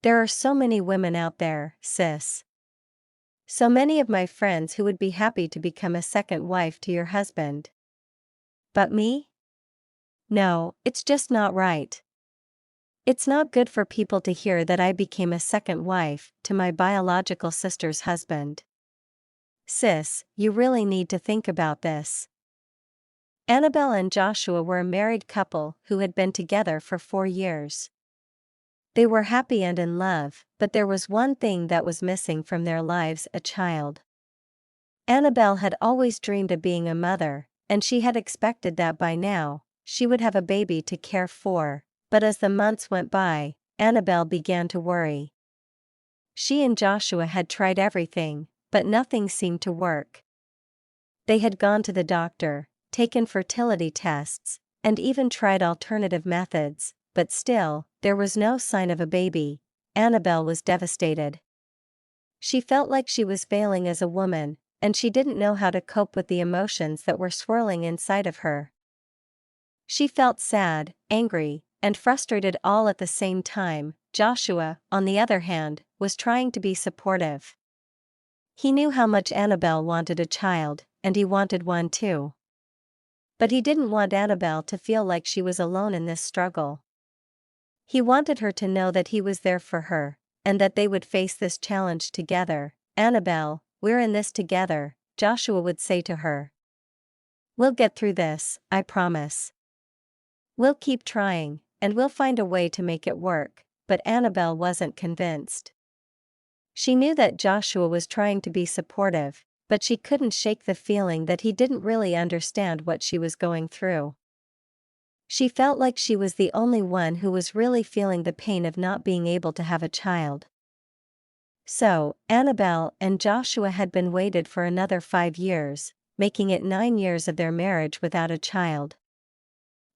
There are so many women out there, sis. So many of my friends who would be happy to become a second wife to your husband. But me? No, it's just not right. It's not good for people to hear that I became a second wife to my biological sister's husband. Sis, you really need to think about this. Annabelle and Joshua were a married couple who had been together for 4 years. They were happy and in love, but there was one thing that was missing from their lives: a child. Annabelle had always dreamed of being a mother, and she had expected that by now, she would have a baby to care for, but as the months went by, Annabelle began to worry. She and Joshua had tried everything, but nothing seemed to work. They had gone to the doctor, taken fertility tests, and even tried alternative methods, but still, there was no sign of a baby. Annabelle was devastated. She felt like she was failing as a woman, and she didn't know how to cope with the emotions that were swirling inside of her. She felt sad, angry, and frustrated all at the same time. Joshua, on the other hand, was trying to be supportive. He knew how much Annabelle wanted a child, and he wanted one too. But he didn't want Annabelle to feel like she was alone in this struggle. He wanted her to know that he was there for her, and that they would face this challenge together. "Annabelle, we're in this together," Joshua would say to her. "We'll get through this, I promise. We'll keep trying, and we'll find a way to make it work." But Annabelle wasn't convinced. She knew that Joshua was trying to be supportive, but she couldn't shake the feeling that he didn't really understand what she was going through. She felt like she was the only one who was really feeling the pain of not being able to have a child. So, Annabelle and Joshua had been waited for another 5 years, making it 9 years of their marriage without a child.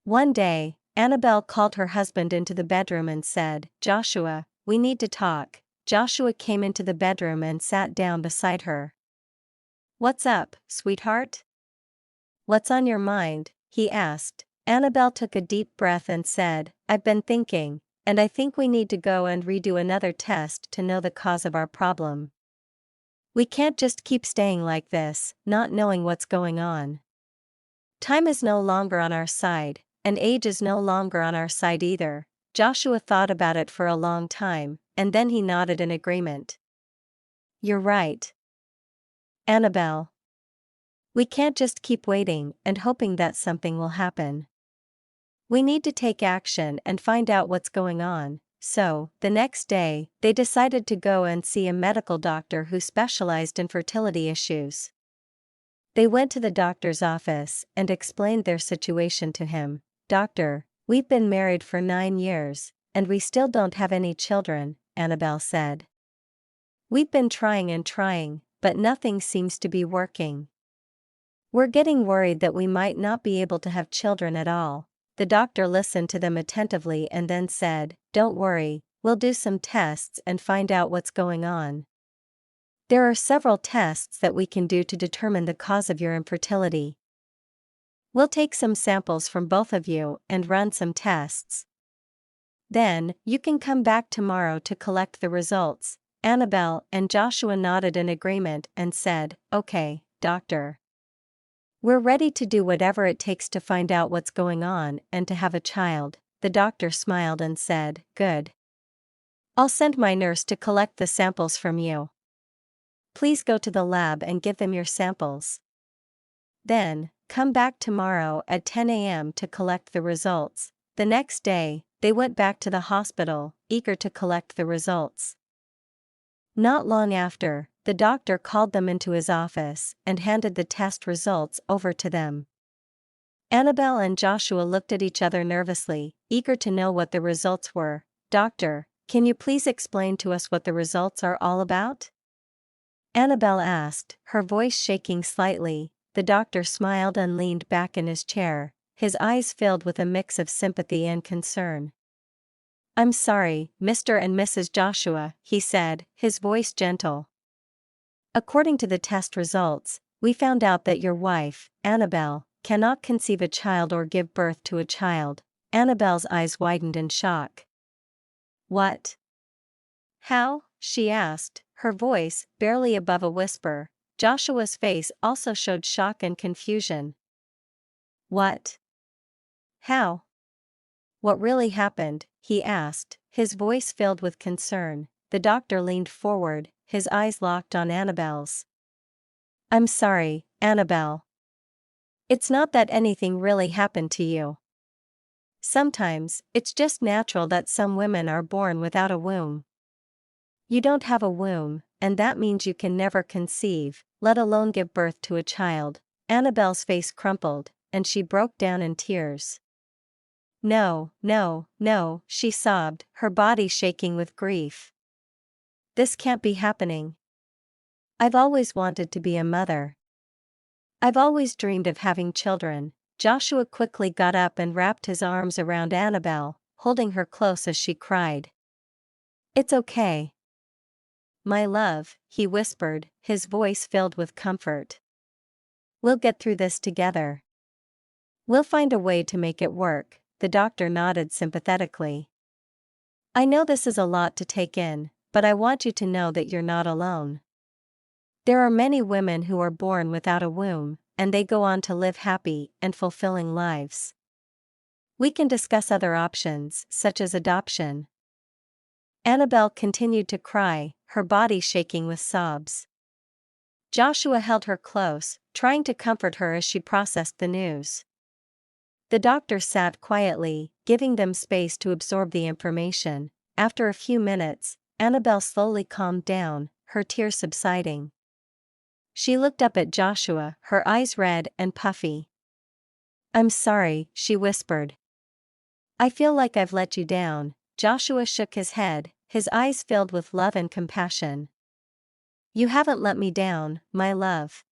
One day, Annabelle called her husband into the bedroom and said, "Joshua, we need to talk." Joshua came into the bedroom and sat down beside her. "What's up, sweetheart? What's on your mind?" he asked. Annabelle took a deep breath and said, "I've been thinking, and I think we need to go and redo another test to know the cause of our problem. We can't just keep staying like this, not knowing what's going on. Time is no longer on our side, and age is no longer on our side either." Joshua thought about it for a long time, and then he nodded in agreement. "You're right, Annabelle. We can't just keep waiting and hoping that something will happen. We need to take action and find out what's going on." So, the next day, they decided to go and see a medical doctor who specialized in fertility issues. They went to the doctor's office and explained their situation to him. "Doctor, we've been married for 9 years, and we still don't have any children," Annabelle said. "We've been trying and trying, but nothing seems to be working. We're getting worried that we might not be able to have children at all." The doctor listened to them attentively and then said, "Don't worry, we'll do some tests and find out what's going on. There are several tests that we can do to determine the cause of your infertility. We'll take some samples from both of you and run some tests. Then, you can come back tomorrow to collect the results." Annabelle and Joshua nodded in agreement and said, "Okay, doctor. We're ready to do whatever it takes to find out what's going on and to have a child." The doctor smiled and said, "Good. I'll send my nurse to collect the samples from you. Please go to the lab and give them your samples. Then, come back tomorrow at 10 a.m. to collect the results." The next day, they went back to the hospital, eager to collect the results. Not long after, the doctor called them into his office and handed the test results over to them. Annabelle and Joshua looked at each other nervously, eager to know what the results were. "Doctor, can you please explain to us what the results are all about?" Annabelle asked, her voice shaking slightly. The doctor smiled and leaned back in his chair, his eyes filled with a mix of sympathy and concern. "I'm sorry, Mr. and Mrs. Joshua," he said, his voice gentle. "According to the test results, we found out that your wife, Annabelle, cannot conceive a child or give birth to a child." Annabelle's eyes widened in shock. "What? How? She asked, her voice barely above a whisper. Joshua's face also showed shock and confusion. What? How? What really happened? He asked, his voice filled with concern. The doctor leaned forward, his eyes locked on Annabelle's. I'm sorry, Annabelle. It's not that anything really happened to you. Sometimes, it's just natural that some women are born without a womb. You don't have a womb, and that means you can never conceive, let alone give birth to a child. Annabelle's face crumpled, and she broke down in tears. No, no, no, she sobbed, her body shaking with grief. This can't be happening. I've always wanted to be a mother. I've always dreamed of having children. Joshua quickly got up and wrapped his arms around Annabelle, holding her close as she cried. It's okay. My love, he whispered, his voice filled with comfort. We'll get through this together. We'll find a way to make it work. The doctor nodded sympathetically. I know this is a lot to take in, but I want you to know that you're not alone. There are many women who are born without a womb, and they go on to live happy and fulfilling lives. We can discuss other options, such as adoption. Annabelle continued to cry, her body shaking with sobs. Joshua held her close, trying to comfort her as she processed the news. The doctor sat quietly, giving them space to absorb the information. After a few minutes, Annabelle slowly calmed down, her tears subsiding. She looked up at Joshua, her eyes red and puffy. I'm sorry, she whispered. I feel like I've let you down. Joshua shook his head, his eyes filled with love and compassion. You haven't let me down, my love.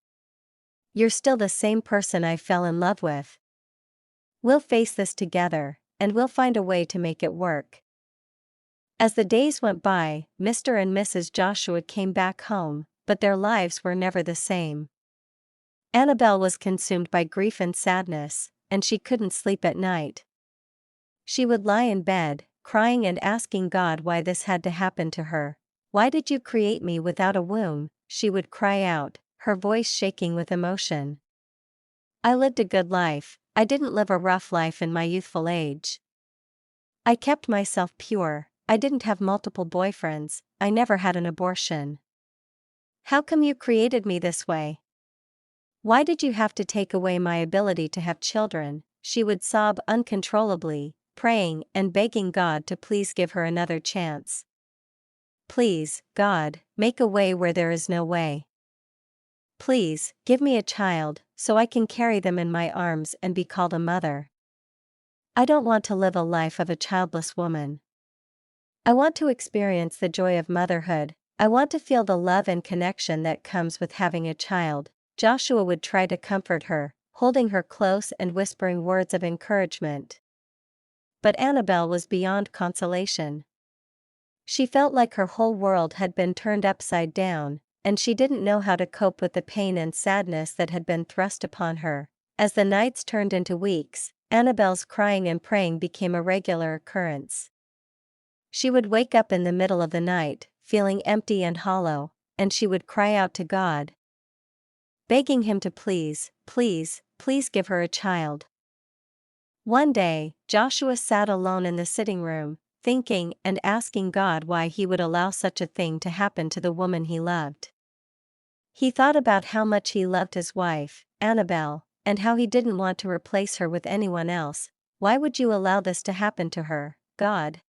You're still the same person I fell in love with. We'll face this together, and we'll find a way to make it work. As the days went by, Mr. and Mrs. Joshua came back home, but their lives were never the same. Annabelle was consumed by grief and sadness, and she couldn't sleep at night. She would lie in bed, crying and asking God why this had to happen to her. Why did you create me without a womb? She would cry out, her voice shaking with emotion. I lived a good life. I didn't live a rough life in my youthful age. I kept myself pure. I didn't have multiple boyfriends. I never had an abortion. How come you created me this way? Why did you have to take away my ability to have children? She would sob uncontrollably, praying and begging God to please give her another chance. Please, God, make a way where there is no way. Please, give me a child, so I can carry them in my arms and be called a mother. I don't want to live a life of a childless woman. I want to experience the joy of motherhood. I want to feel the love and connection that comes with having a child. Joshua would try to comfort her, holding her close and whispering words of encouragement. But Annabelle was beyond consolation. She felt like her whole world had been turned upside down, and she didn't know how to cope with the pain and sadness that had been thrust upon her. As the nights turned into weeks, Annabelle's crying and praying became a regular occurrence. She would wake up in the middle of the night, feeling empty and hollow, and she would cry out to God, begging him to please, please, please give her a child. One day, Joshua sat alone in the sitting room, thinking and asking God why he would allow such a thing to happen to the woman he loved. He thought about how much he loved his wife, Annabelle, and how he didn't want to replace her with anyone else. Why would you allow this to happen to her, God?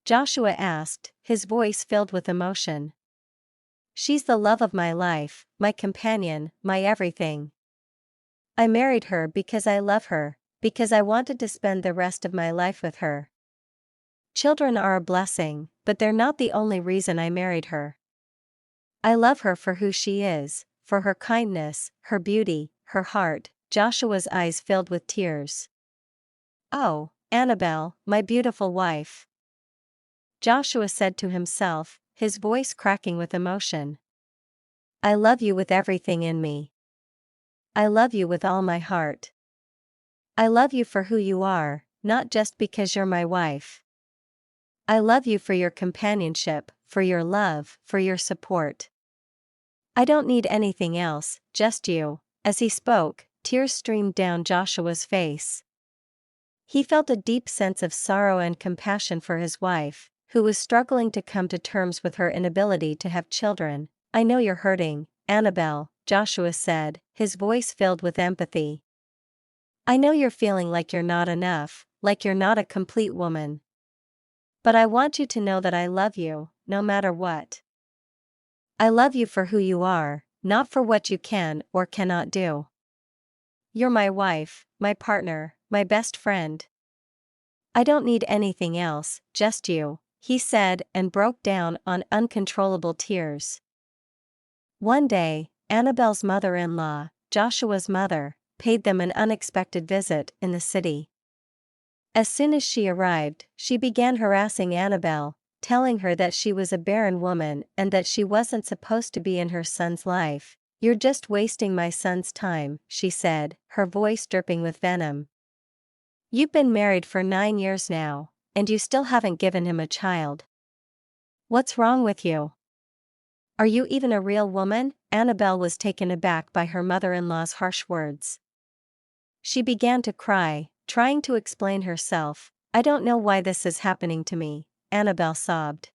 Joshua asked, his voice filled with emotion. She's the love of my life, my companion, my everything. I married her because I love her, because I wanted to spend the rest of my life with her. Children are a blessing, but they're not the only reason I married her. I love her for who she is, for her kindness, her beauty, her heart. Joshua's eyes filled with tears. Oh, Annabelle, my beautiful wife. Joshua said to himself, his voice cracking with emotion. I love you with everything in me. I love you with all my heart. I love you for who you are, not just because you're my wife. I love you for your companionship, for your love, for your support. I don't need anything else, just you." As he spoke, tears streamed down Joshua's face. He felt a deep sense of sorrow and compassion for his wife, who was struggling to come to terms with her inability to have children. "I know you're hurting, Annabelle," Joshua said, his voice filled with empathy. "I know you're feeling like you're not enough, like you're not a complete woman. But I want you to know that I love you, no matter what. I love you for who you are, not for what you can or cannot do. You're my wife, my partner, my best friend. I don't need anything else, just you," he said, and broke down on uncontrollable tears. One day, Annabelle's mother-in-law, Joshua's mother, paid them an unexpected visit in the city. As soon as she arrived, she began harassing Annabelle, telling her that she was a barren woman and that she wasn't supposed to be in her son's life. "You're just wasting my son's time," she said, her voice dripping with venom. "You've been married for 9 years now, and you still haven't given him a child. What's wrong with you? Are you even a real woman?" Annabelle was taken aback by her mother-in-law's harsh words. She began to cry, trying to explain herself. "I don't know why this is happening to me," Annabelle sobbed.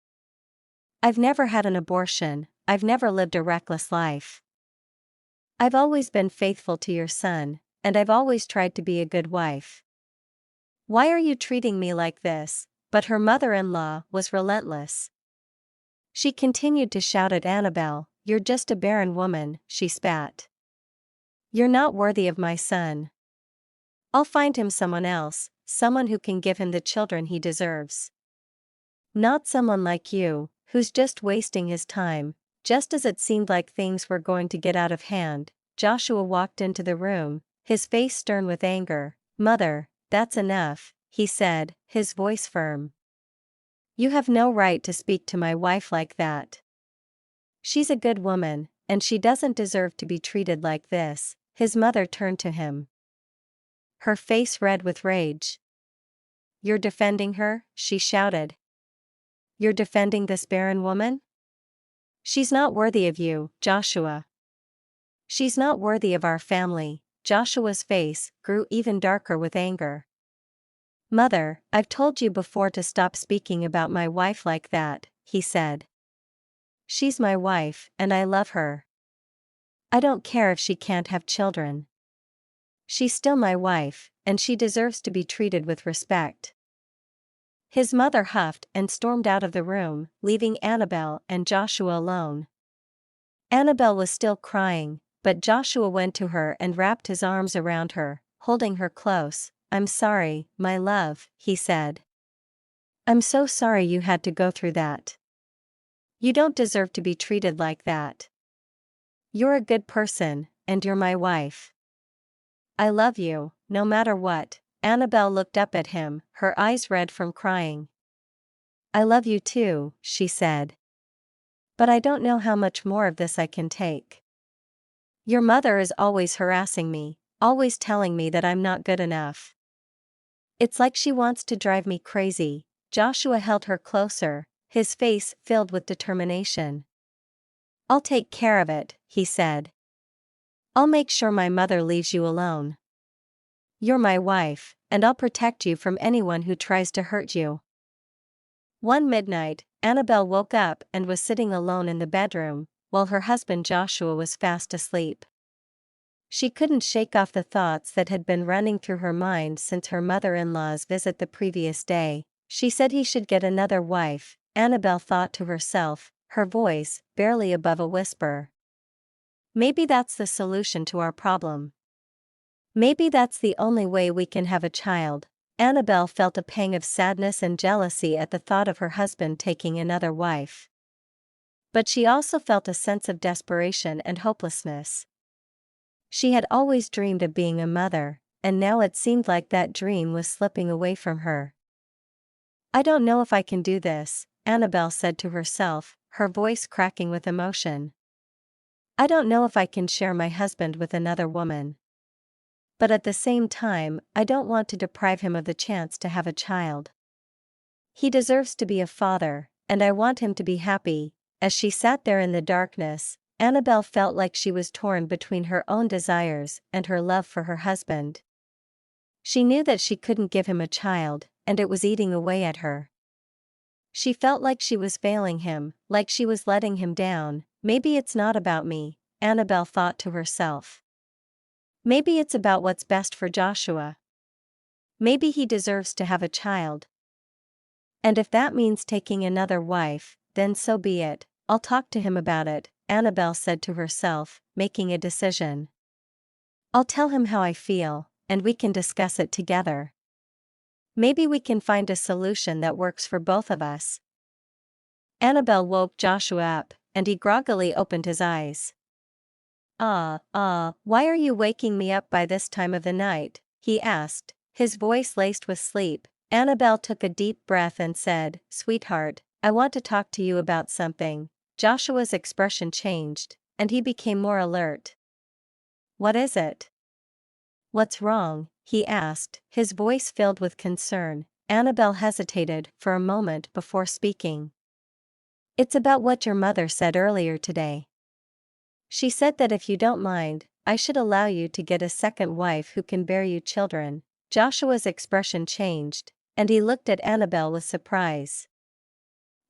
"I've never had an abortion, I've never lived a reckless life. I've always been faithful to your son, and I've always tried to be a good wife. Why are you treating me like this?" But her mother-in-law was relentless. She continued to shout at Annabelle. "You're just a barren woman," she spat. "You're not worthy of my son. I'll find him someone else, someone who can give him the children he deserves. Not someone like you, who's just wasting his time." Just as it seemed like things were going to get out of hand, Joshua walked into the room, his face stern with anger. "Mother, that's enough," he said, his voice firm. "You have no right to speak to my wife like that. She's a good woman, and she doesn't deserve to be treated like this." His mother turned to him, her face red with rage. "You're defending her?" she shouted. "You're defending this barren woman? She's not worthy of you, Joshua. She's not worthy of our family." Joshua's face grew even darker with anger. "Mother, I've told you before to stop speaking about my wife like that," he said. "She's my wife, and I love her. I don't care if she can't have children. She's still my wife, and she deserves to be treated with respect." His mother huffed and stormed out of the room, leaving Annabelle and Joshua alone. Annabelle was still crying, but Joshua went to her and wrapped his arms around her, holding her close. "I'm sorry, my love," he said. "I'm so sorry you had to go through that. You don't deserve to be treated like that. You're a good person, and you're my wife. I love you, no matter what." Annabelle looked up at him, her eyes red from crying. "I love you too," she said. "But I don't know how much more of this I can take. Your mother is always harassing me, always telling me that I'm not good enough. It's like she wants to drive me crazy." Joshua held her closer, his face filled with determination. "I'll take care of it," he said. "I'll make sure my mother leaves you alone. You're my wife, and I'll protect you from anyone who tries to hurt you." One midnight, Annabelle woke up and was sitting alone in the bedroom, while her husband Joshua was fast asleep. She couldn't shake off the thoughts that had been running through her mind since her mother-in-law's visit the previous day. She said he should get another wife, Annabelle thought to herself, her voice barely above a whisper. Maybe that's the solution to our problem. Maybe that's the only way we can have a child. Annabelle felt a pang of sadness and jealousy at the thought of her husband taking another wife. But she also felt a sense of desperation and hopelessness. She had always dreamed of being a mother, and now it seemed like that dream was slipping away from her. "I don't know if I can do this," Annabelle said to herself, her voice cracking with emotion. "I don't know if I can share my husband with another woman. But at the same time, I don't want to deprive him of the chance to have a child." He deserves to be a father, and I want him to be happy." As she sat there in the darkness, Annabel felt like she was torn between her own desires and her love for her husband. She knew that she couldn't give him a child, and it was eating away at her. She felt like she was failing him, like she was letting him down. Maybe it's not about me, Annabel thought to herself. Maybe it's about what's best for Joshua. Maybe he deserves to have a child. And if that means taking another wife, then so be it. I'll talk to him about it, Annabel said to herself, making a decision. I'll tell him how I feel, and we can discuss it together. Maybe we can find a solution that works for both of us. Annabel woke Joshua up, and he groggily opened his eyes. Why are you waking me up by this time of the night?" he asked, his voice laced with sleep. Annabel took a deep breath and said, "Sweetheart, I want to talk to you about something." Joshua's expression changed, and he became more alert. "What is it?" "What's wrong?" he asked, his voice filled with concern. Annabel hesitated for a moment before speaking. "It's about what your mother said earlier today. She said that if you don't mind, I should allow you to get a second wife who can bear you children." Joshua's expression changed, and he looked at Annabel with surprise.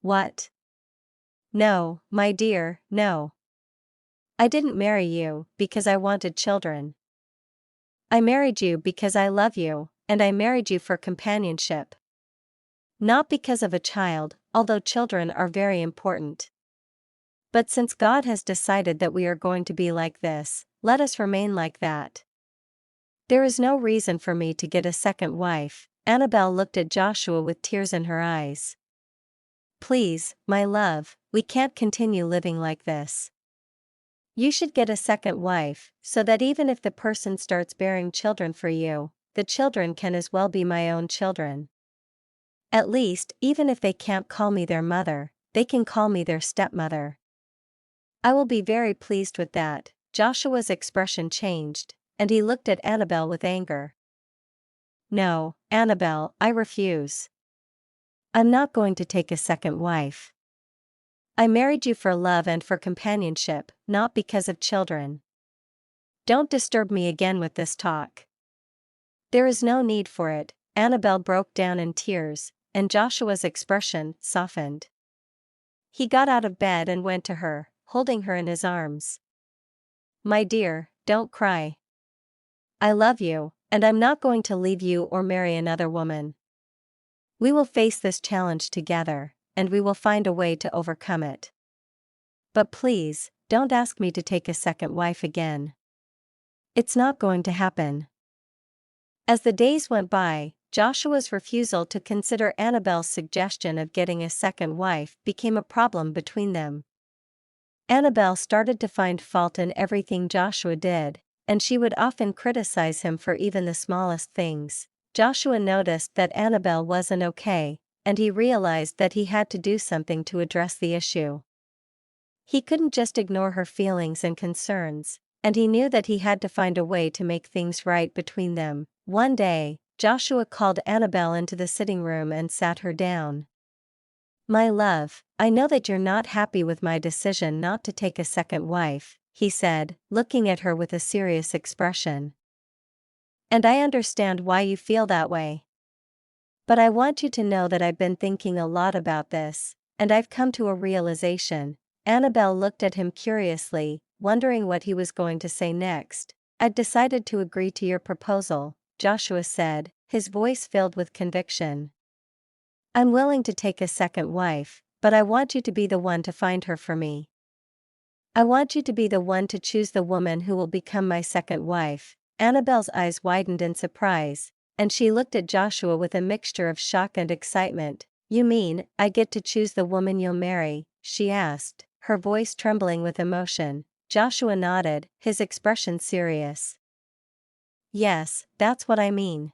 "What? No, my dear, no. I didn't marry you because I wanted children. I married you because I love you, and I married you for companionship. Not because of a child, although children are very important. But since God has decided that we are going to be like this, let us remain like that. There is no reason for me to get a second wife." Annabel looked at Joshua with tears in her eyes. "Please, my love, we can't continue living like this. You should get a second wife, so that even if the person starts bearing children for you, the children can as well be my own children. At least, even if they can't call me their mother, they can call me their stepmother. I will be very pleased with that." Joshua's expression changed, and he looked at Annabel with anger. "No, Annabel, I refuse. I'm not going to take a second wife. I married you for love and for companionship, not because of children. Don't disturb me again with this talk." "There is no need for it." Annabel broke down in tears, and Joshua's expression softened. He got out of bed and went to her, holding her in his arms. "My dear, don't cry. I love you, and I'm not going to leave you or marry another woman. We will face this challenge together, and we will find a way to overcome it. But please, don't ask me to take a second wife again. It's not going to happen." As the days went by, Joshua's refusal to consider Annabel's suggestion of getting a second wife became a problem between them. Annabel started to find fault in everything Joshua did, and she would often criticize him for even the smallest things. Joshua noticed that Annabel wasn't okay, and he realized that he had to do something to address the issue. He couldn't just ignore her feelings and concerns, and he knew that he had to find a way to make things right between them. One day, Joshua called Annabel into the sitting room and sat her down. "My love, I know that you're not happy with my decision not to take a second wife," he said, looking at her with a serious expression. "And I understand why you feel that way. But I want you to know that I've been thinking a lot about this, and I've come to a realization." Annabel looked at him curiously, wondering what he was going to say next. "I've decided to agree to your proposal," Joshua said, his voice filled with conviction. "I'm willing to take a second wife, but I want you to be the one to find her for me. I want you to be the one to choose the woman who will become my second wife." Annabel's eyes widened in surprise, and she looked at Joshua with a mixture of shock and excitement. "You mean, I get to choose the woman you'll marry?" she asked, her voice trembling with emotion. Joshua nodded, his expression serious. "Yes, that's what I mean.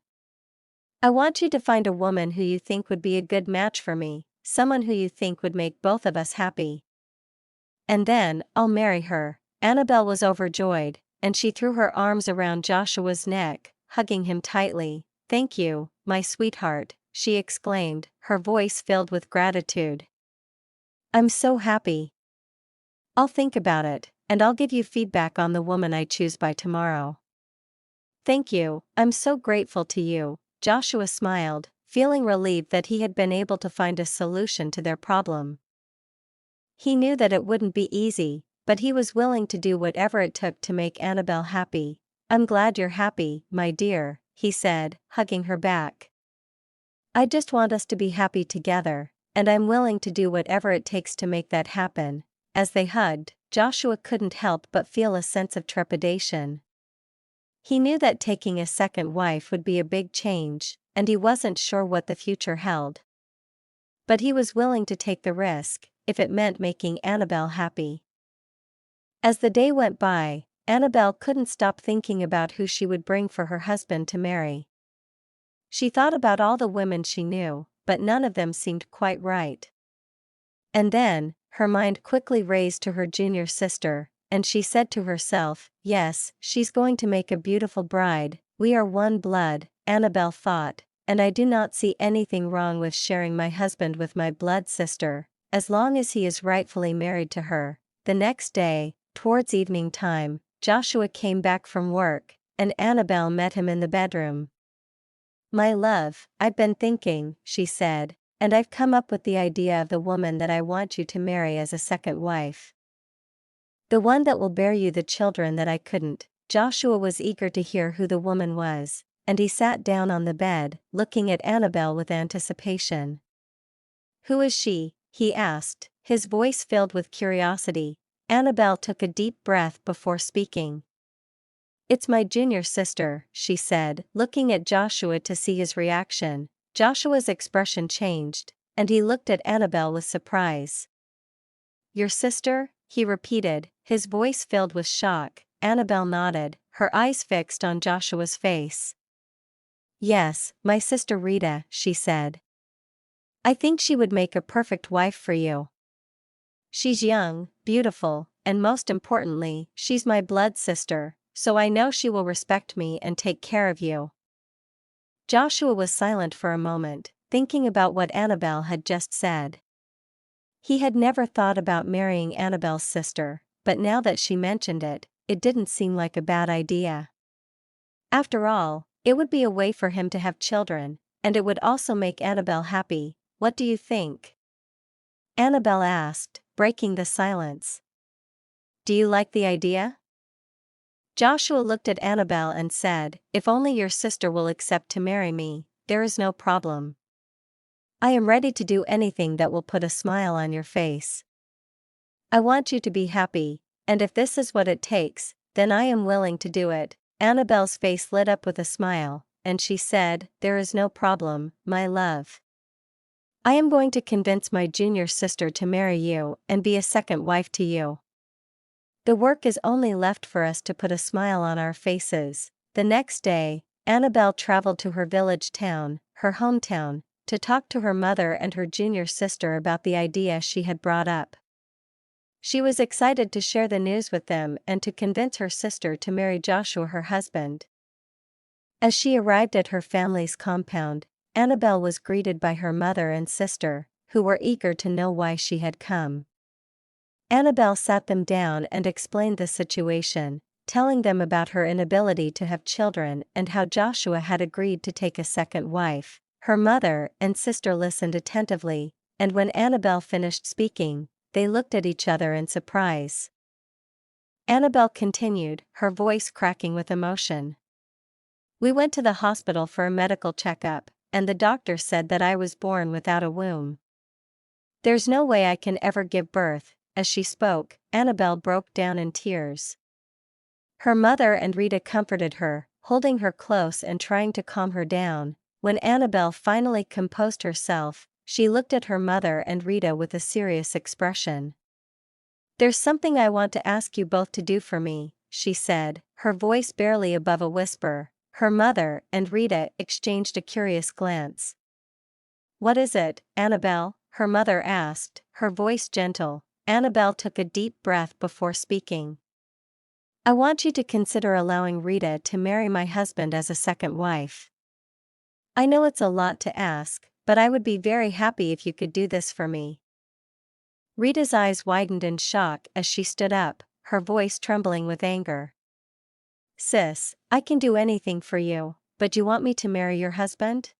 I want you to find a woman who you think would be a good match for me, someone who you think would make both of us happy. And then, I'll marry her." Annabel was overjoyed, and she threw her arms around Joshua's neck, hugging him tightly. "Thank you, my sweetheart," she exclaimed, her voice filled with gratitude. I'm so happy. I'll think about it, and I'll give you feedback on the woman I choose by tomorrow. Thank you, I'm so grateful to you, Joshua smiled, feeling relieved that he had been able to find a solution to their problem. He knew that it wouldn't be easy, but he was willing to do whatever it took to make Annabelle happy. I'm glad you're happy, my dear, he said, hugging her back. I just want us to be happy together, and I'm willing to do whatever it takes to make that happen. As they hugged, Joshua couldn't help but feel a sense of trepidation. He knew that taking a second wife would be a big change, and he wasn't sure what the future held. But he was willing to take the risk, if it meant making Annabelle happy. As the day went by, Annabelle couldn't stop thinking about who she would bring for her husband to marry. She thought about all the women she knew, but none of them seemed quite right. And then, her mind quickly raced to her junior sister, and she said to herself, yes, she's going to make a beautiful bride. We are one blood, Annabelle thought, and I do not see anything wrong with sharing my husband with my blood sister, as long as he is rightfully married to her. The next day, towards evening time, Joshua came back from work, and Annabelle met him in the bedroom. My love, I've been thinking, she said, and I've come up with the idea of the woman that I want you to marry as a second wife. The one that will bear you the children that I couldn't. Joshua was eager to hear who the woman was, and he sat down on the bed, looking at Annabelle with anticipation. Who is she? He asked, his voice filled with curiosity. Annabelle took a deep breath before speaking. It's my junior sister, she said, looking at Joshua to see his reaction. Joshua's expression changed, and he looked at Annabelle with surprise. Your sister? He repeated, his voice filled with shock. Annabelle nodded, her eyes fixed on Joshua's face. Yes, my sister Rita, she said. I think she would make a perfect wife for you. She's young, beautiful, and most importantly, she's my blood sister, so I know she will respect me and take care of you. Joshua was silent for a moment, thinking about what Annabelle had just said. He had never thought about marrying Annabelle's sister, but now that she mentioned it, it didn't seem like a bad idea. After all, it would be a way for him to have children, and it would also make Annabelle happy. What do you think? Annabelle asked, breaking the silence. Do you like the idea? Joshua looked at Annabelle and said, if only your sister will accept to marry me, there is no problem. I am ready to do anything that will put a smile on your face. I want you to be happy, and if this is what it takes, then I am willing to do it. Annabelle's face lit up with a smile, and she said, there is no problem, my love. I am going to convince my junior sister to marry you and be a second wife to you. The work is only left for us to put a smile on our faces. The next day, Annabelle traveled to her village town, her hometown, to talk to her mother and her junior sister about the idea she had brought up. She was excited to share the news with them and to convince her sister to marry Joshua, her husband. As she arrived at her family's compound, Annabelle was greeted by her mother and sister, who were eager to know why she had come. Annabelle sat them down and explained the situation, telling them about her inability to have children and how Joshua had agreed to take a second wife. Her mother and sister listened attentively, and when Annabelle finished speaking, they looked at each other in surprise. Annabelle continued, her voice cracking with emotion. We went to the hospital for a medical checkup, and the doctor said that I was born without a womb. There's no way I can ever give birth. As she spoke, Annabelle broke down in tears. Her mother and Rita comforted her, holding her close and trying to calm her down. When Annabelle finally composed herself, she looked at her mother and Rita with a serious expression. There's something I want to ask you both to do for me, she said, her voice barely above a whisper. Her mother and Rita exchanged a curious glance. What is it, Annabelle? Her mother asked, her voice gentle. Annabelle took a deep breath before speaking. I want you to consider allowing Rita to marry my husband as a second wife. I know it's a lot to ask, but I would be very happy if you could do this for me. Rita's eyes widened in shock as she stood up, her voice trembling with anger. Sis, I can do anything for you, but you want me to marry your husband?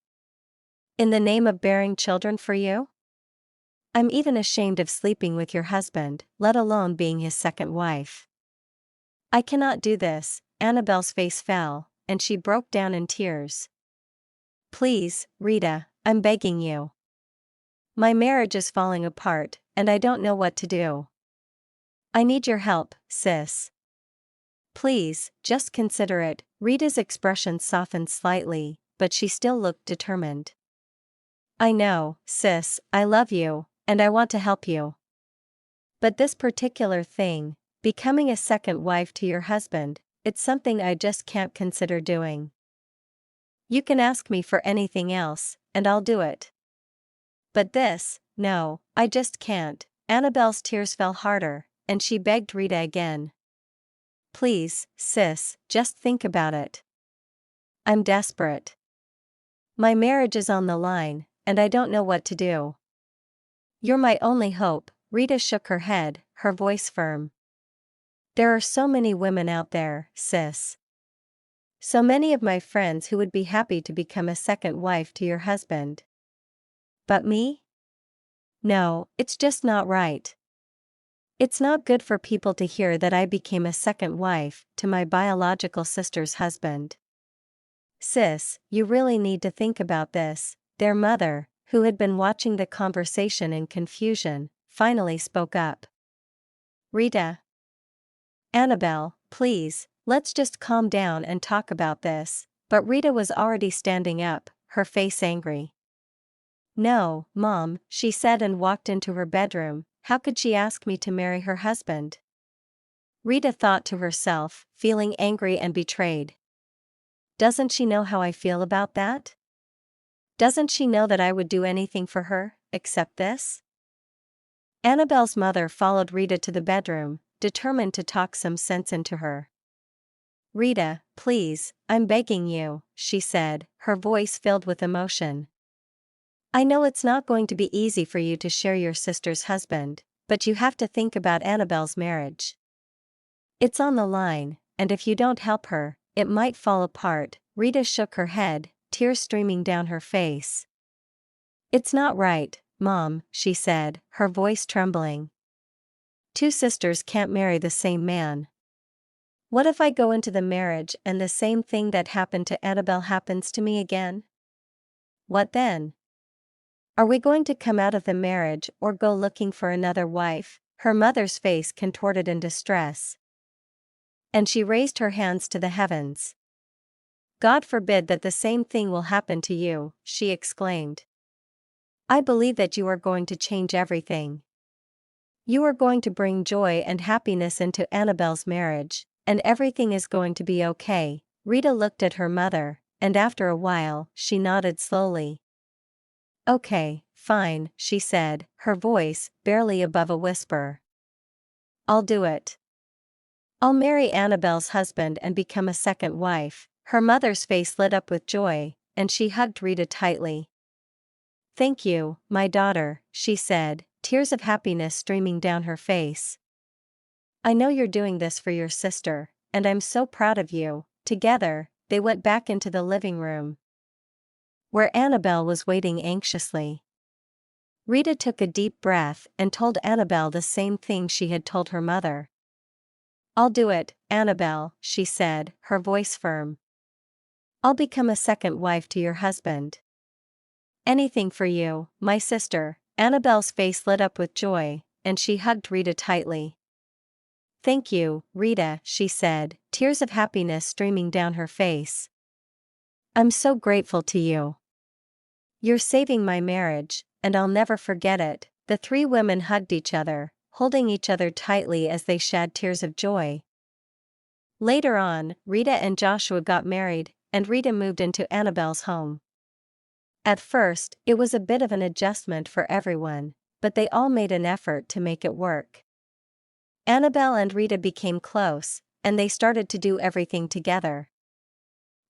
In the name of bearing children for you? I'm even ashamed of sleeping with your husband, let alone being his second wife. I cannot do this. Annabelle's face fell, and she broke down in tears. Please, Rita, I'm begging you. My marriage is falling apart, and I don't know what to do. I need your help, sis. Please, just consider it. Rita's expression softened slightly, but she still looked determined. I know, sis, I love you, and I want to help you. But this particular thing, becoming a second wife to your husband, it's something I just can't consider doing. You can ask me for anything else, and I'll do it. But this, no, I just can't. Annabelle's tears fell harder, and she begged Rita again. Please, sis, just think about it. I'm desperate. My marriage is on the line, and I don't know what to do. You're my only hope. Rita shook her head, her voice firm. There are so many women out there, sis. So many of my friends who would be happy to become a second wife to your husband. But me? No, it's just not right. It's not good for people to hear that I became a second wife to my biological sister's husband. Sis, you really need to think about this. Their mother, who had been watching the conversation in confusion, finally spoke up. Rita. Annabelle, please, let's just calm down and talk about this. But Rita was already standing up, her face angry. No, Mom, she said and walked into her bedroom. How could she ask me to marry her husband? Rita thought to herself, feeling angry and betrayed. Doesn't she know how I feel about that? Doesn't she know that I would do anything for her, except this? Annabelle's mother followed Rita to the bedroom, determined to talk some sense into her. Rita, please, I'm begging you, she said, her voice filled with emotion. I know it's not going to be easy for you to share your sister's husband, but you have to think about Annabelle's marriage. It's on the line, and if you don't help her, it might fall apart. Rita shook her head, tears streaming down her face. It's not right, Mom, she said, her voice trembling. Two sisters can't marry the same man. What if I go into the marriage and the same thing that happened to Annabelle happens to me again? What then? Are we going to come out of the marriage or go looking for another wife? Her mother's face contorted in distress. And she raised her hands to the heavens. God forbid that the same thing will happen to you, she exclaimed. I believe that you are going to change everything. You are going to bring joy and happiness into Annabelle's marriage, and everything is going to be okay. Rita looked at her mother, and after a while, she nodded slowly. Okay, fine, she said, her voice barely above a whisper. I'll do it. I'll marry Annabelle's husband and become a second wife. Her mother's face lit up with joy, and she hugged Rita tightly. Thank you, my daughter, she said, tears of happiness streaming down her face. I know you're doing this for your sister, and I'm so proud of you. Together, they went back into the living room, where Annabelle was waiting anxiously. Rita took a deep breath and told Annabelle the same thing she had told her mother. I'll do it, Annabelle, she said, her voice firm. I'll become a second wife to your husband. Anything for you, my sister. Annabelle's face lit up with joy, and she hugged Rita tightly. Thank you, Rita, she said, tears of happiness streaming down her face. I'm so grateful to you. You're saving my marriage, and I'll never forget it. The three women hugged each other, holding each other tightly as they shed tears of joy. Later on, Rita and Joshua got married, and Rita moved into Annabelle's home. At first, it was a bit of an adjustment for everyone, but they all made an effort to make it work. Annabelle and Rita became close, and they started to do everything together.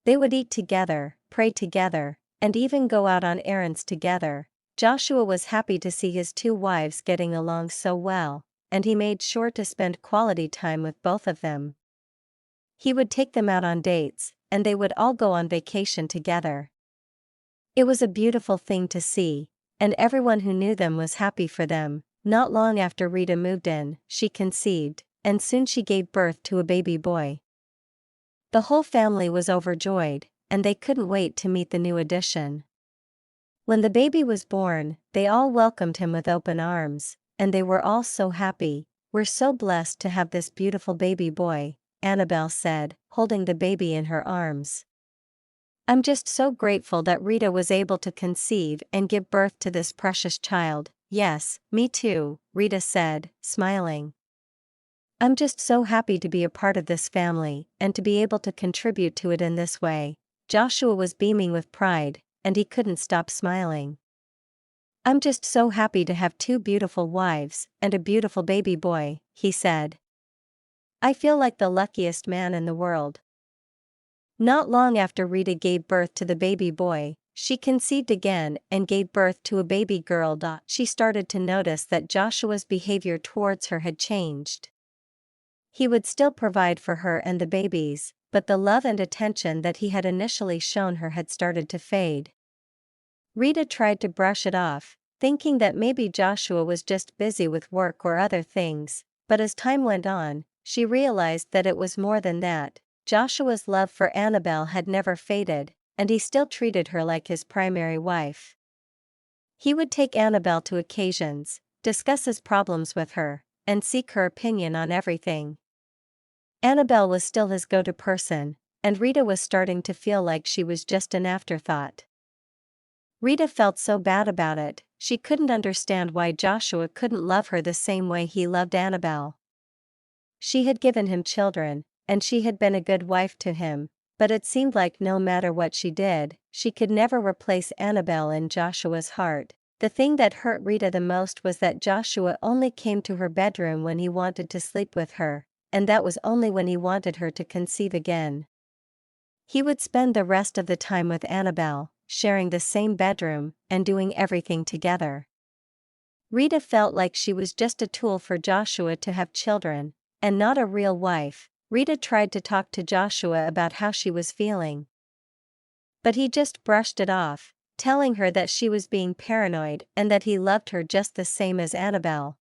They would eat together, pray together, and even go out on errands together. Joshua was happy to see his two wives getting along so well, and he made sure to spend quality time with both of them. He would take them out on dates, and they would all go on vacation together. It was a beautiful thing to see, and everyone who knew them was happy for them. Not long after Rita moved in, she conceived, and soon she gave birth to a baby boy. The whole family was overjoyed, and they couldn't wait to meet the new addition. When the baby was born, they all welcomed him with open arms, and they were all so happy. "We're so blessed to have this beautiful baby boy," Annabelle said, holding the baby in her arms. "I'm just so grateful that Rita was able to conceive and give birth to this precious child." "Yes, me too," Rita said, smiling. "I'm just so happy to be a part of this family, and to be able to contribute to it in this way." Joshua was beaming with pride, and he couldn't stop smiling. "I'm just so happy to have two beautiful wives, and a beautiful baby boy," he said. "I feel like the luckiest man in the world." Not long after Rita gave birth to the baby boy, she conceived again and gave birth to a baby girl. She started to notice that Joshua's behavior towards her had changed. He would still provide for her and the babies, but the love and attention that he had initially shown her had started to fade. Rita tried to brush it off, thinking that maybe Joshua was just busy with work or other things, but as time went on, she realized that it was more than that. Joshua's love for Annabelle had never faded, and he still treated her like his primary wife. He would take Annabelle to occasions, discuss his problems with her, and seek her opinion on everything. Annabelle was still his go-to person, and Rita was starting to feel like she was just an afterthought. Rita felt so bad about it. She couldn't understand why Joshua couldn't love her the same way he loved Annabelle. She had given him children, and she had been a good wife to him, but it seemed like no matter what she did, she could never replace Annabelle in Joshua's heart. The thing that hurt Rita the most was that Joshua only came to her bedroom when he wanted to sleep with her, and that was only when he wanted her to conceive again. He would spend the rest of the time with Annabelle, sharing the same bedroom, and doing everything together. Rita felt like she was just a tool for Joshua to have children, and not a real wife. Rita tried to talk to Joshua about how she was feeling, but he just brushed it off, telling her that she was being paranoid and that he loved her just the same as Annabelle.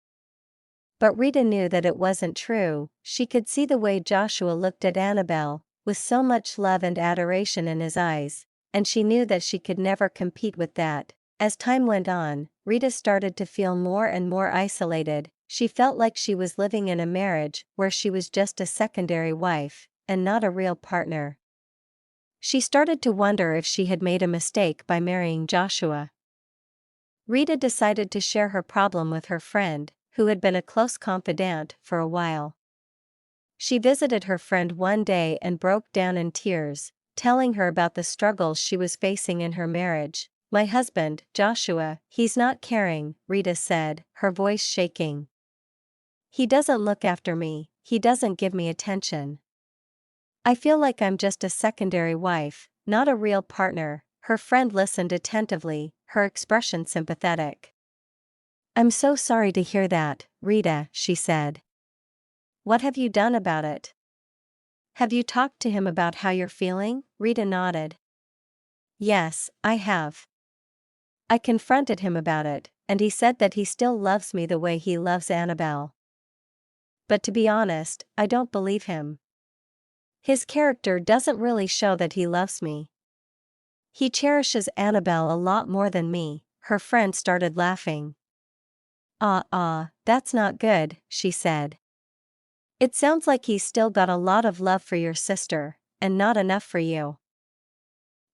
But Rita knew that it wasn't true. She could see the way Joshua looked at Annabelle, with so much love and adoration in his eyes, and she knew that she could never compete with that. As time went on, Rita started to feel more and more isolated. She felt like she was living in a marriage where she was just a secondary wife, and not a real partner. She started to wonder if she had made a mistake by marrying Joshua. Rita decided to share her problem with her friend, who had been a close confidant for a while. She visited her friend one day and broke down in tears, telling her about the struggles she was facing in her marriage. "My husband, Joshua, he's not caring," Rita said, her voice shaking. "He doesn't look after me, he doesn't give me attention. I feel like I'm just a secondary wife, not a real partner." Her friend listened attentively, her expression sympathetic. "I'm so sorry to hear that, Rita," she said. "What have you done about it? Have you talked to him about how you're feeling?" Rita nodded. "Yes, I have. I confronted him about it, and he said that he still loves me the way he loves Annabelle. But to be honest, I don't believe him. His character doesn't really show that he loves me. He cherishes Annabelle a lot more than me." Her friend started laughing. That's not good," she said. "It sounds like he's still got a lot of love for your sister, and not enough for you."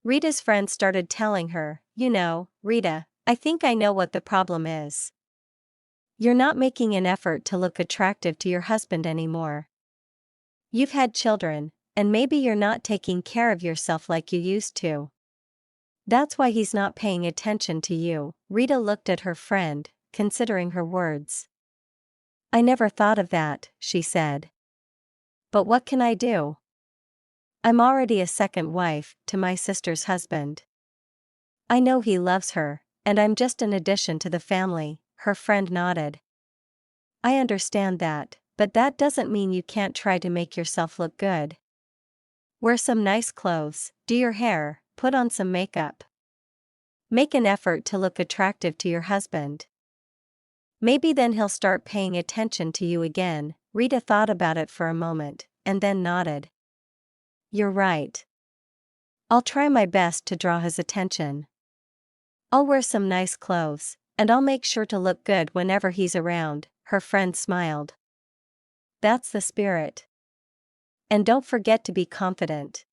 Rita's friend started telling her, "You know, Rita, I think I know what the problem is. You're not making an effort to look attractive to your husband anymore. You've had children, and maybe you're not taking care of yourself like you used to. That's why he's not paying attention to you." Rita looked at her friend, considering her words. "I never thought of that," she said. "But what can I do? I'm already a second wife to my sister's husband." I know he loves her, and I'm just an addition to the family, her friend nodded. I understand that, but that doesn't mean you can't try to make yourself look good. Wear some nice clothes, do your hair, put on some makeup. Make an effort to look attractive to your husband. Maybe then he'll start paying attention to you again. Rita thought about it for a moment, and then nodded. You're right. I'll try my best to draw his attention. I'll wear some nice clothes, and I'll make sure to look good whenever he's around, her friend smiled. That's the spirit. And don't forget to be confident.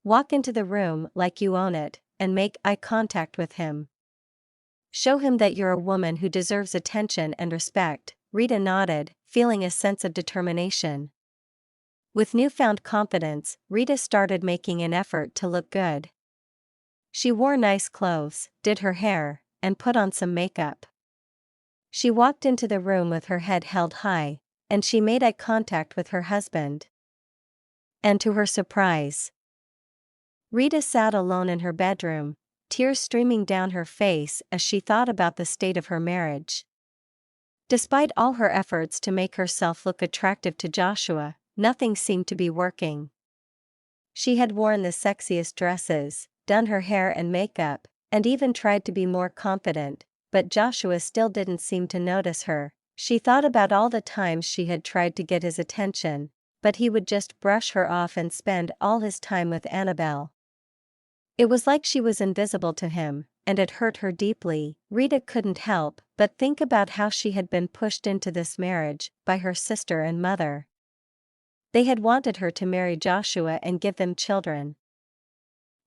Walk into the room like you own it, and make eye contact with him. Show him that you're a woman who deserves attention and respect. Rita nodded, feeling a sense of determination. With newfound confidence, Rita started making an effort to look good. She wore nice clothes, did her hair, and put on some makeup. She walked into the room with her head held high, and she made eye contact with her husband. And to her surprise, Rita sat alone in her bedroom, tears streaming down her face as she thought about the state of her marriage. Despite all her efforts to make herself look attractive to Joshua, nothing seemed to be working. She had worn the sexiest dresses, done her hair and makeup, and even tried to be more confident, but Joshua still didn't seem to notice her. She thought about all the times she had tried to get his attention, but he would just brush her off and spend all his time with Annabelle. It was like she was invisible to him, and it hurt her deeply. Rita couldn't help but think about how she had been pushed into this marriage by her sister and mother. They had wanted her to marry Joshua and give them children.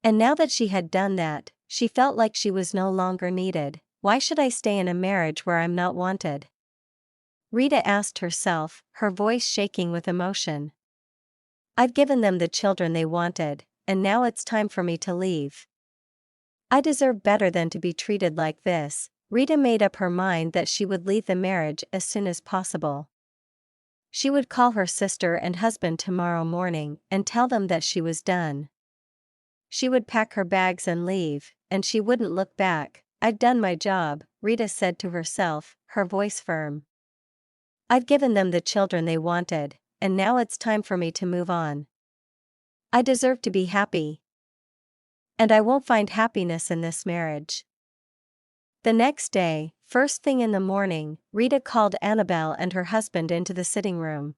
And now that she had done that, she felt like she was no longer needed. Why should I stay in a marriage where I'm not wanted? Rita asked herself, her voice shaking with emotion. I've given them the children they wanted, and now it's time for me to leave. I deserve better than to be treated like this. Rita made up her mind that she would leave the marriage as soon as possible. She would call her sister and husband tomorrow morning and tell them that she was done. She would pack her bags and leave, and she wouldn't look back. I've done my job, Rita said to herself, her voice firm. I've given them the children they wanted, and now it's time for me to move on. I deserve to be happy. And I won't find happiness in this marriage. The next day, first thing in the morning, Rita called Annabelle and her husband into the sitting room.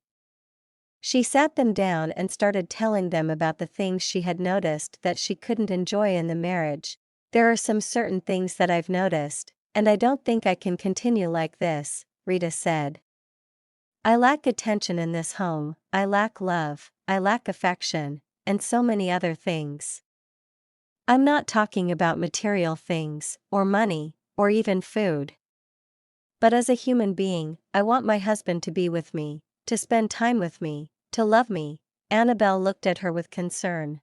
She sat them down and started telling them about the things she had noticed that she couldn't enjoy in the marriage. There are some certain things that I've noticed, and I don't think I can continue like this, Rita said. I lack attention in this home, I lack love, I lack affection, and so many other things. I'm not talking about material things, or money, or even food. But as a human being, I want my husband to be with me, to spend time with me, to love me. Annabelle looked at her with concern.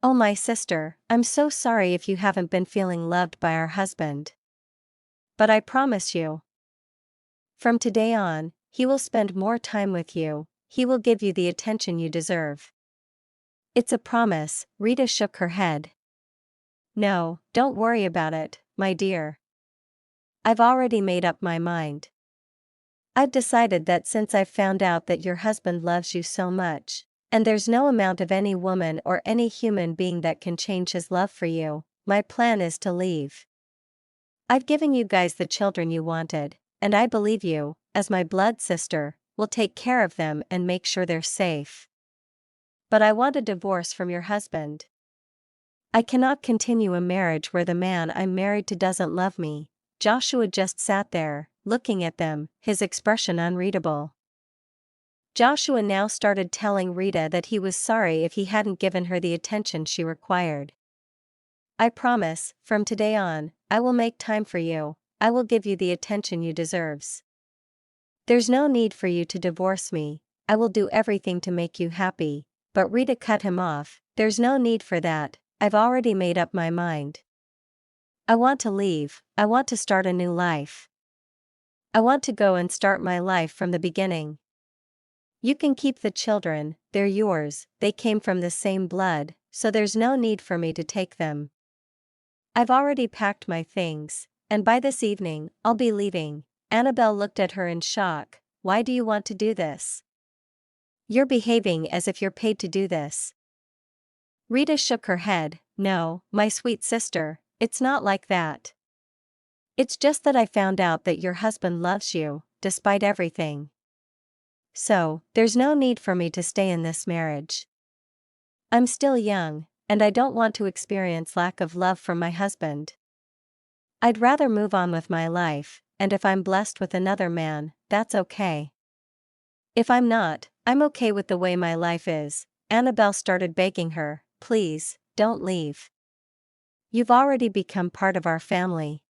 Oh, my sister, I'm so sorry if you haven't been feeling loved by our husband. But I promise you, from today on, he will spend more time with you, he will give you the attention you deserve. It's a promise. Rita shook her head. No, don't worry about it, my dear. I've already made up my mind. I've decided that since I've found out that your husband loves you so much, and there's no amount of any woman or any human being that can change his love for you, my plan is to leave. I've given you guys the children you wanted, and I believe you, as my blood sister, will take care of them and make sure they're safe. But I want a divorce from your husband. I cannot continue a marriage where the man I'm married to doesn't love me. Joshua just sat there, looking at them, his expression unreadable. Joshua now started telling Rita that he was sorry if he hadn't given her the attention she required. I promise, from today on, I will make time for you, I will give you the attention you deserve. There's no need for you to divorce me, I will do everything to make you happy. But Rita cut him off. There's no need for that, I've already made up my mind. I want to leave, I want to start a new life. I want to go and start my life from the beginning. You can keep the children, they're yours, they came from the same blood, so there's no need for me to take them. I've already packed my things, and by this evening, I'll be leaving. Annabelle looked at her in shock. Why do you want to do this? You're behaving as if you're paid to do this. Rita shook her head. No, my sweet sister, it's not like that. It's just that I found out that your husband loves you, despite everything. So, there's no need for me to stay in this marriage. I'm still young, and I don't want to experience lack of love from my husband. I'd rather move on with my life, and if I'm blessed with another man, that's okay. If I'm not, I'm okay with the way my life is. Annabelle started begging her, please, don't leave. You've already become part of our family.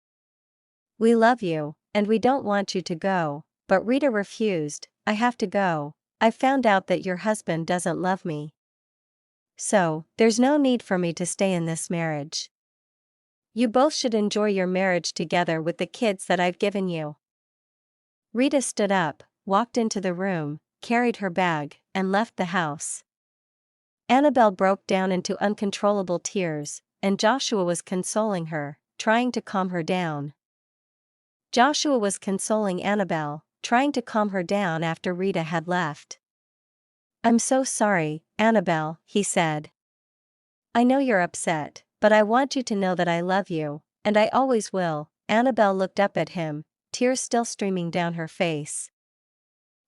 We love you, and we don't want you to go, but Rita refused. I have to go. I've found out that your husband doesn't love me. So, there's no need for me to stay in this marriage. You both should enjoy your marriage together with the kids that I've given you. Rita stood up, walked into the room, carried her bag, and left the house. Annabelle broke down into uncontrollable tears, and Joshua was consoling her, trying to calm her down. Joshua was consoling Annabelle, trying to calm her down after Rita had left. I'm so sorry, Annabelle, he said. I know you're upset, but I want you to know that I love you, and I always will. Annabelle looked up at him, tears still streaming down her face.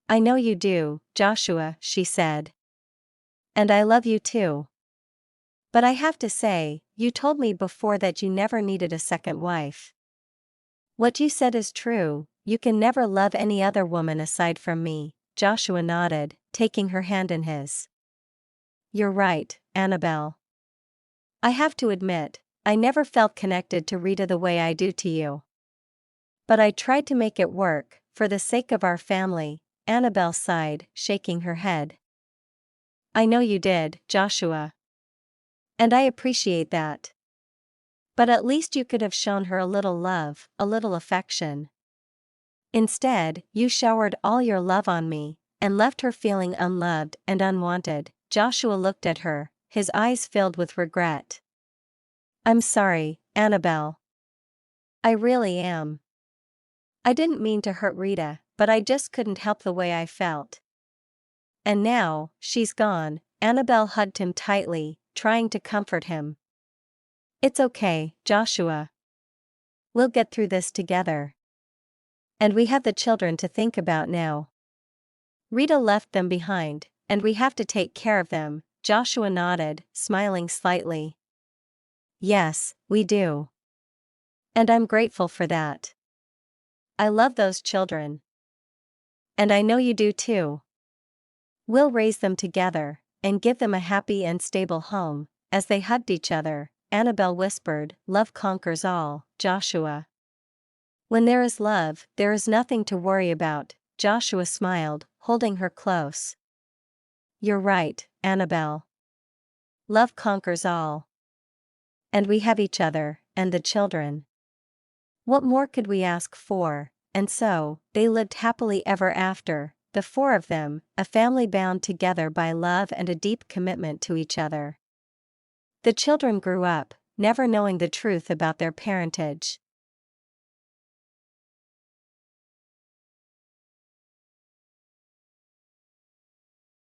I know you do, Joshua, she said. And I love you too. But I have to say, you told me before that you never needed a second wife. What you said is true, you can never love any other woman aside from me. Joshua nodded, taking her hand in his. You're right, Annabelle. I have to admit, I never felt connected to Rita the way I do to you. But I tried to make it work, for the sake of our family. Annabelle sighed, shaking her head. I know you did, Joshua. And I appreciate that. But at least you could have shown her a little love, a little affection. Instead, you showered all your love on me, and left her feeling unloved and unwanted. Joshua looked at her, his eyes filled with regret. I'm sorry, Annabelle. I really am. I didn't mean to hurt Rita, but I just couldn't help the way I felt. And now, she's gone. Annabelle hugged him tightly, trying to comfort him. It's okay, Joshua. We'll get through this together. And we have the children to think about now. Rita left them behind, and we have to take care of them. Joshua nodded, smiling slightly. Yes, we do. And I'm grateful for that. I love those children. And I know you do too. We'll raise them together, and give them a happy and stable home. As they hugged each other, Annabelle whispered, love conquers all, Joshua. When there is love, there is nothing to worry about. Joshua smiled, holding her close. You're right, Annabelle. Love conquers all. And we have each other, and the children. What more could we ask for? And so, they lived happily ever after, the four of them, a family bound together by love and a deep commitment to each other. The children grew up, never knowing the truth about their parentage.